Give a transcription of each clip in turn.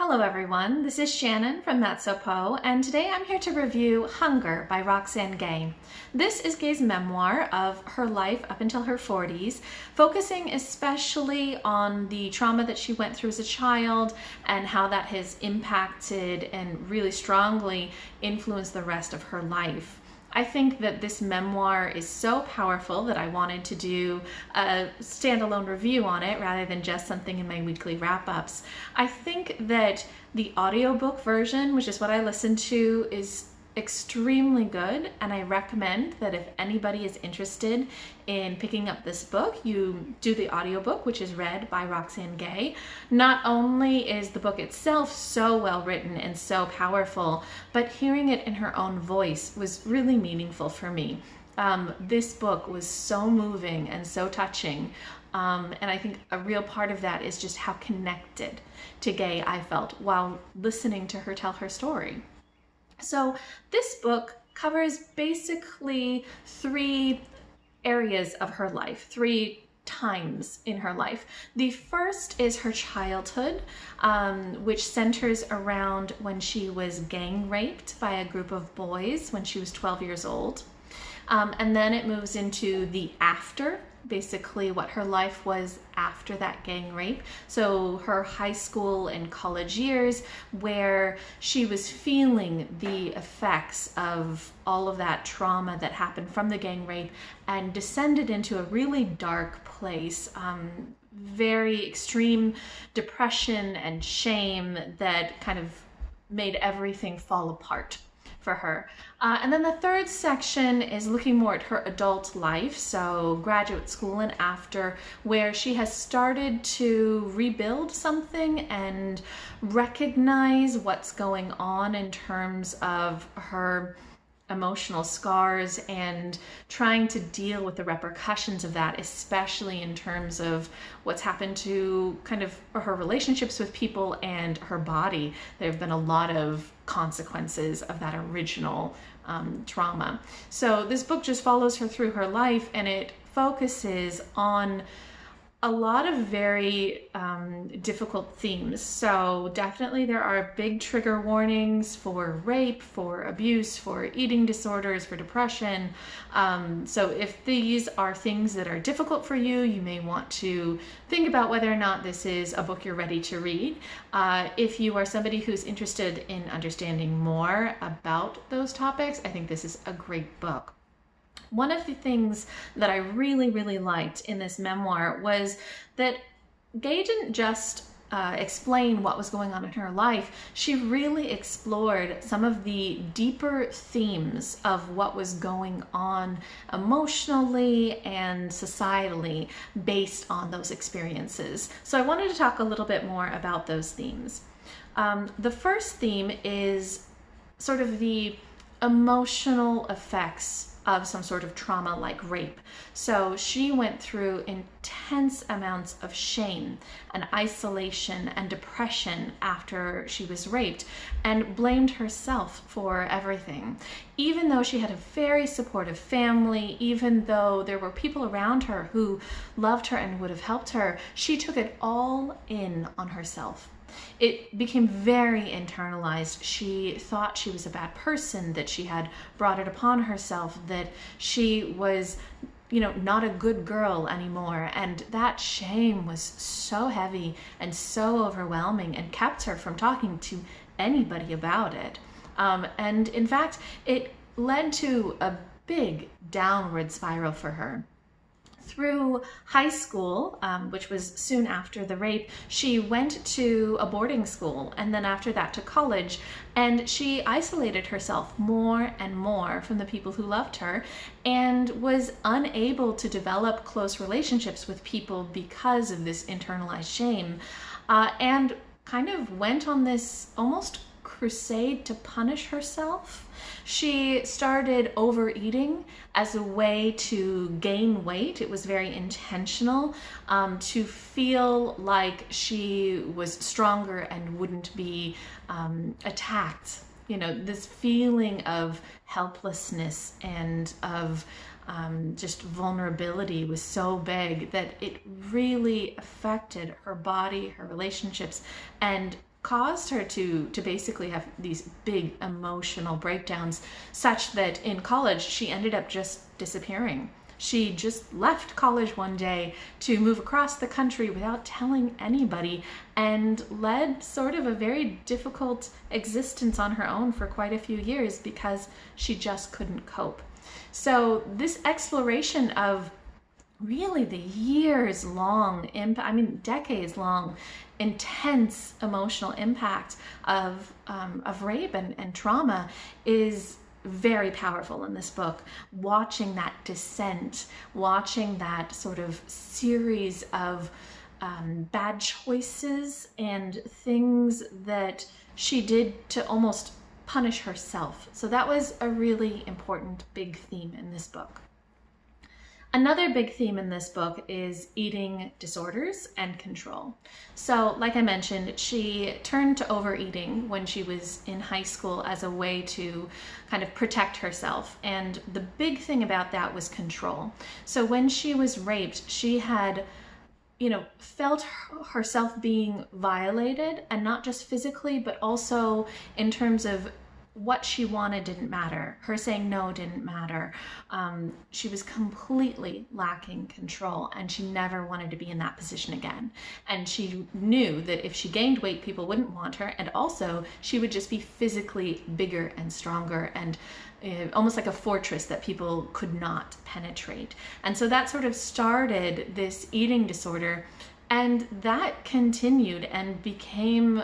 Hello everyone, this is Shannon from That's So Po, and today I'm here to review Hunger by Roxane Gay. This is Gay's memoir of her life up until her 40s, focusing especially on the trauma that she went through as a child and how that has impacted and really strongly influenced the rest of her life. I think that this memoir is so powerful that I wanted to do a standalone review on it rather than just something in my weekly wrap-ups. I think that the audiobook version, which is what I listened to, is extremely good, and I recommend that if anybody is interested in picking up this book, you do the audiobook, which is read by Roxane Gay. Not only is the book itself so well written and so powerful, but hearing it in her own voice was really meaningful for me. This book was so moving and so touching. And I think a real part of that is just how connected to Gay I felt while listening to her tell her story. So this book covers basically three areas of her life, three times in her life. The first is her childhood, which centers around when she was gang raped by a group of boys when she was 12 years old. And then it moves into the after, basically what her life was after that gang rape. So her high school and college years, where she was feeling the effects of all of that trauma that happened from the gang rape and descended into a really dark place. Very extreme depression and shame that kind of made everything fall apart for her. And then the third section is looking more at her adult life, so graduate school and after, where she has started to rebuild something and recognize what's going on in terms of her emotional scars and trying to deal with the repercussions of that, especially in terms of what's happened to kind of her relationships with people and her body. There have been a lot of consequences of that original trauma. So this book just follows her through her life, and it focuses on a lot of very difficult themes. So definitely there are big trigger warnings for rape, for abuse, for eating disorders, for depression. So if these are things that are difficult for you, you may want to think about whether or not this is a book you're ready to read. If you are somebody who's interested in understanding more about those topics, I think this is a great book. One of the things that I really liked in this memoir was that Gay didn't just explain what was going on in her life. She really explored some of the deeper themes of what was going on emotionally and societally based on those experiences. So I wanted to talk a little bit more about those themes. The first theme is sort of the emotional effects of some sort of trauma like rape. So she went through intense amounts of shame and isolation and depression after she was raped and blamed herself for everything. Even though she had a very supportive family, even though there were people around her who loved her and would have helped her, she took it all in on herself. It became very internalized. She thought she was a bad person, that she had brought it upon herself, that she was, not a good girl anymore. And that shame was so heavy and so overwhelming and kept her from talking to anybody about it. And in fact, it led to a big downward spiral for her. Through high school, which was soon after the rape, she went to a boarding school, and then after that to college, and she isolated herself more and more from the people who loved her and was unable to develop close relationships with people because of this internalized shame, and kind of went on this almost crusade to punish herself. She started overeating as a way to gain weight. It was very intentional, to feel like she was stronger and wouldn't be attacked. This feeling of helplessness and of just vulnerability was so big that it really affected her body, her relationships, and caused her to basically have these big emotional breakdowns, such that in college she ended up just disappearing. She just left college one day to move across the country without telling anybody, and led sort of a very difficult existence on her own for quite a few years because she just couldn't cope. So this exploration of really the years-long impact, decades-long, intense emotional impact of rape and trauma is very powerful in this book. Watching that descent, watching that sort of series of bad choices and things that she did to almost punish herself. So that was a really important big theme in this book. Another big theme in this book is eating disorders and control. So, like I mentioned, she turned to overeating when she was in high school as a way to kind of protect herself. And the big thing about that was control. So when she was raped, she had, felt herself being violated, and not just physically, but also in terms of what she wanted didn't matter. Her saying no didn't matter. She was completely lacking control, and she never wanted to be in that position again. And she knew that if she gained weight, people wouldn't want her, and also she would just be physically bigger and stronger, and almost like a fortress that people could not penetrate. And so that sort of started this eating disorder. And that continued and became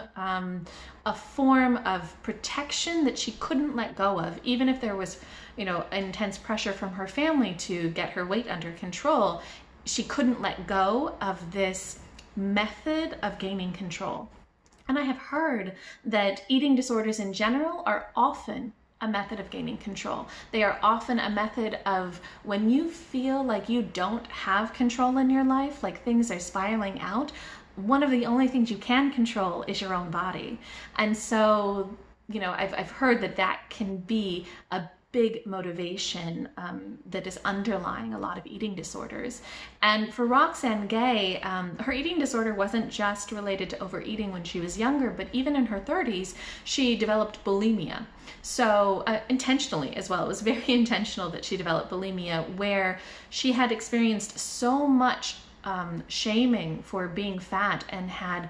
a form of protection that she couldn't let go of, even if there was, intense pressure from her family to get her weight under control. She couldn't let go of this method of gaining control. And I have heard that eating disorders in general are often a method of gaining control. They are often a method of when you feel like you don't have control in your life, like things are spiraling out, one of the only things you can control is your own body. And so, I've heard that can be a big motivation that is underlying a lot of eating disorders. And for Roxane Gay, her eating disorder wasn't just related to overeating when she was younger, but even in her 30s, she developed bulimia. So intentionally as well. It was very intentional that she developed bulimia, where she had experienced so much shaming for being fat, and had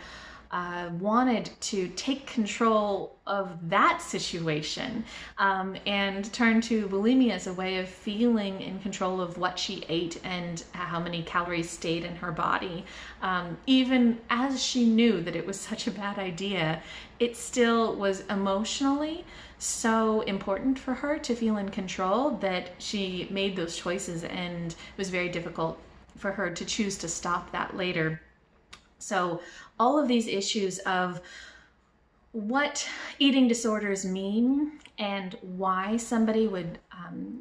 wanted to take control of that situation, and turned to bulimia as a way of feeling in control of what she ate and how many calories stayed in her body. Even as she knew that it was such a bad idea, it still was emotionally so important for her to feel in control that she made those choices, and it was very difficult for her to choose to stop that later. So all of these issues of what eating disorders mean, and why somebody would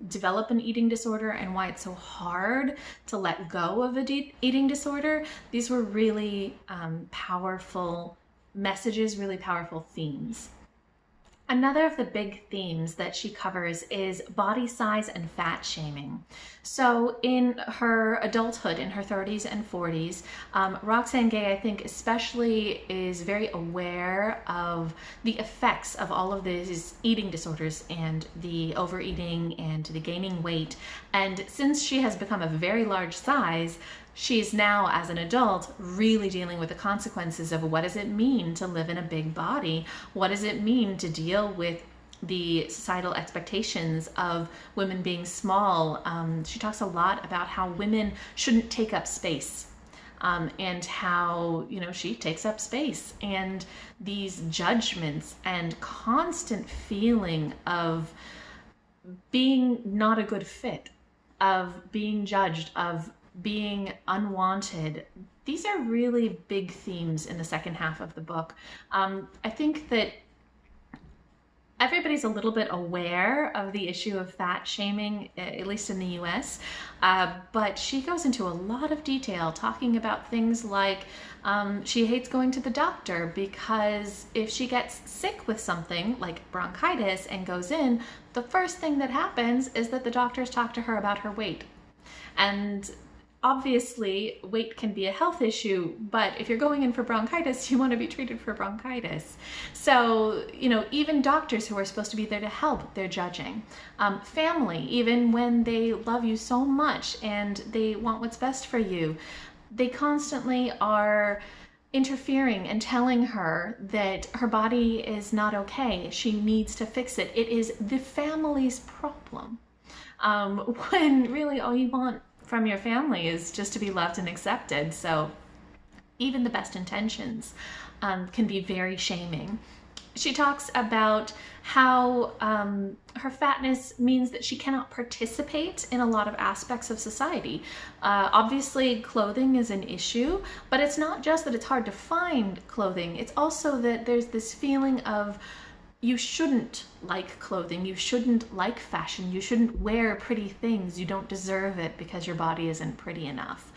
develop an eating disorder, and why it's so hard to let go of an eating disorder, these were really powerful messages, really powerful themes. Another of the big themes that she covers is body size and fat shaming. So in her adulthood, in her 30s and 40s, Roxane Gay, I think especially, is very aware of the effects of all of these eating disorders and the overeating and the gaining weight. And since she has become a very large size, she's now, as an adult, really dealing with the consequences of what does it mean to live in a big body? What does it mean to deal with the societal expectations of women being small? She talks a lot about how women shouldn't take up space, and how, she takes up space, and these judgments and constant feeling of being not a good fit, of being judged, of being unwanted. These are really big themes in the second half of the book. I think that everybody's a little bit aware of the issue of fat shaming, at least in the US, but she goes into a lot of detail talking about things like she hates going to the doctor because if she gets sick with something like bronchitis and goes in, the first thing that happens is that the doctors talk to her about her weight. And obviously weight can be a health issue, but if you're going in for bronchitis, you want to be treated for bronchitis. So, even doctors who are supposed to be there to help, they're judging. Family, even when they love you so much and they want what's best for you, they constantly are interfering and telling her that her body is not okay. She needs to fix it. It is the family's problem. When really all you want from your family is just to be loved and accepted. So even the best intentions can be very shaming. She talks about how her fatness means that she cannot participate in a lot of aspects of society. Obviously, clothing is an issue, but it's not just that it's hard to find clothing. It's also that there's this feeling of you shouldn't like clothing, you shouldn't like fashion, you shouldn't wear pretty things, you don't deserve it because your body isn't pretty enough.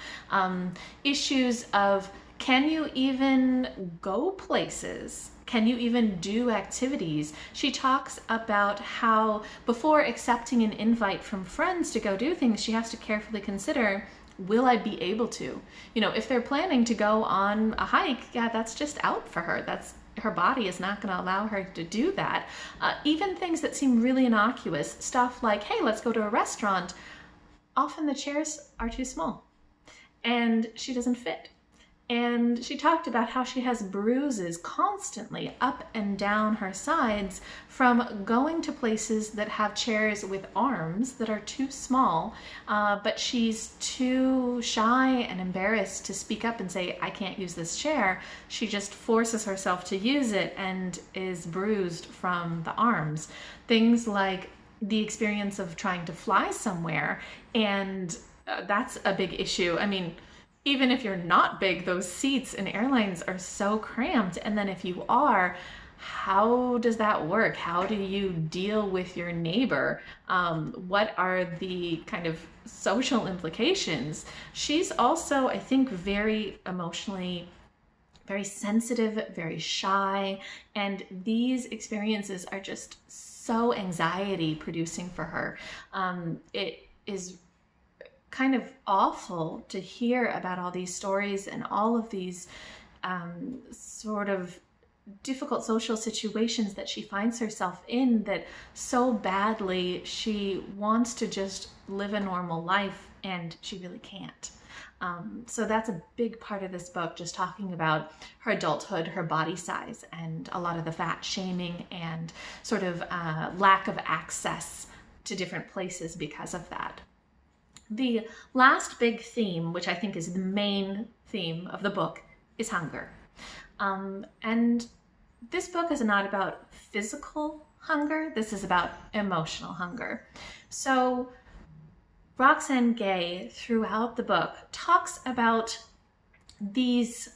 Issues of, can you even go places? Can you even do activities? She talks about how before accepting an invite from friends to go do things, she has to carefully consider, will I be able to? If they're planning to go on a hike, yeah, that's just out for her. Her body is not going to allow her to do that. Even things that seem really innocuous, stuff like, hey, let's go to a restaurant. Often the chairs are too small and she doesn't fit. And she talked about how she has bruises constantly up and down her sides from going to places that have chairs with arms that are too small, but she's too shy and embarrassed to speak up and say, I can't use this chair. She just forces herself to use it and is bruised from the arms. Things like the experience of trying to fly somewhere, and that's a big issue. Even if you're not big, those seats in airlines are so cramped. And then if you are, how does that work? How do you deal with your neighbor? What are the kind of social implications? She's also, I think, very emotionally, very sensitive, very shy. And these experiences are just so anxiety producing for her. It is kind of awful to hear about all these stories and all of these sort of difficult social situations that she finds herself in, that so badly she wants to just live a normal life and she really can't. So that's a big part of this book, just talking about her adulthood, her body size, and a lot of the fat shaming and sort of lack of access to different places because of that. The last big theme, which I think is the main theme of the book, is hunger. And this book is not about physical hunger. This is about emotional hunger. So Roxane Gay, throughout the book, talks about these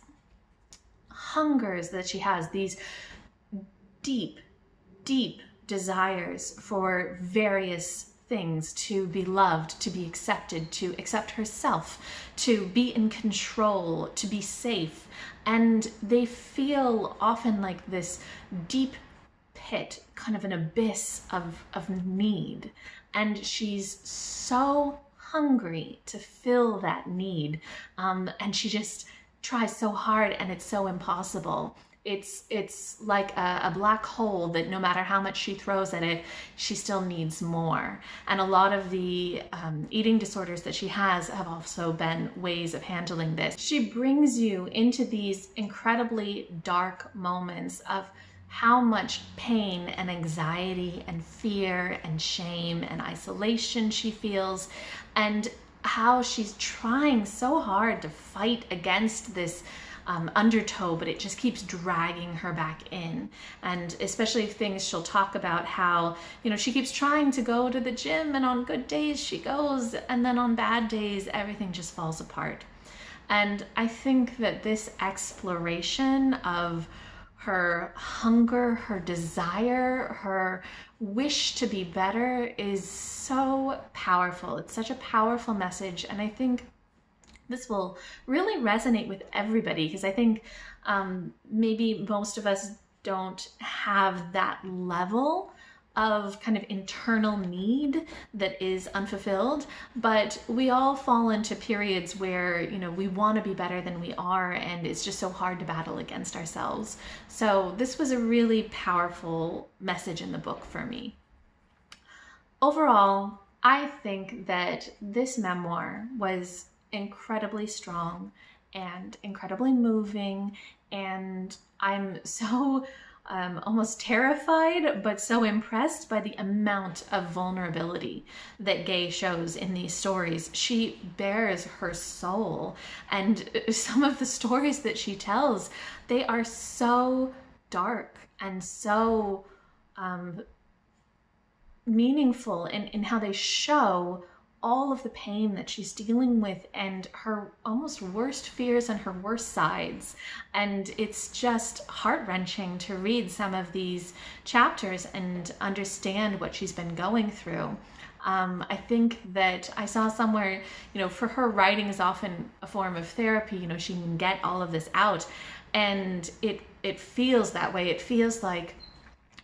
hungers that she has, these deep, deep desires for various things: to be loved, to be accepted, to accept herself, to be in control, to be safe. And they feel often like this deep pit, kind of an abyss of need. And she's so hungry to fill that need. And she just tries so hard, and it's so impossible. It's like a black hole that no matter how much she throws at it, she still needs more. And a lot of the eating disorders that she has have also been ways of handling this. She brings you into these incredibly dark moments of how much pain and anxiety and fear and shame and isolation she feels, and how she's trying so hard to fight against this undertow, but it just keeps dragging her back in. And especially things she'll talk about how, she keeps trying to go to the gym, and on good days she goes, and then on bad days everything just falls apart. And I think that this exploration of her hunger, her desire, her wish to be better is so powerful. It's such a powerful message, and I think this will really resonate with everybody, because I think maybe most of us don't have that level of kind of internal need that is unfulfilled, but we all fall into periods where, you know, we want to be better than we are, and it's just so hard to battle against ourselves. So this was a really powerful message in the book for me. Overall, I think that this memoir was incredibly strong and incredibly moving, and I'm so almost terrified, but so impressed by the amount of vulnerability that Gay shows in these stories. She bears her soul, and some of the stories that she tells, they are so dark and so meaningful in how they show all of the pain that she's dealing with and her almost worst fears and her worst sides. And it's just heart-wrenching to read some of these chapters and understand what she's been going through. I think that I saw somewhere, you know, for her, writing is often a form of therapy. You know, she can get all of this out, and it feels that way. It feels like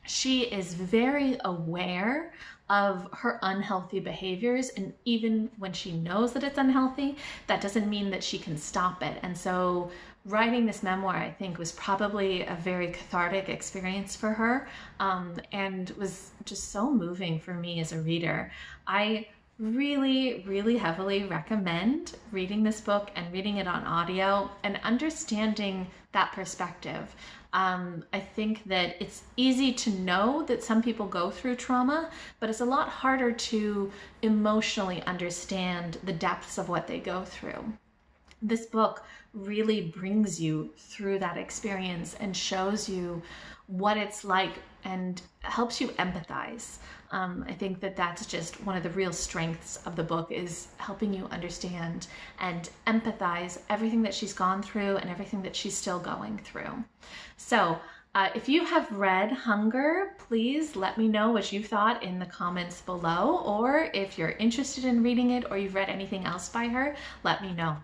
she is very aware of her unhealthy behaviors, and even when she knows that it's unhealthy, that doesn't mean that she can stop it. And so writing this memoir, I think, was probably a very cathartic experience for her, and was just so moving for me as a reader. I really, really heavily recommend reading this book and reading it on audio and understanding that perspective. I think that it's easy to know that some people go through trauma, but it's a lot harder to emotionally understand the depths of what they go through. This book really brings you through that experience and shows you what it's like and helps you empathize. I think that that's just one of the real strengths of the book, is helping you understand and empathize everything that she's gone through and everything that she's still going through. So if you have read Hunger, please let me know what you thought in the comments below, or if you're interested in reading it or you've read anything else by her, let me know.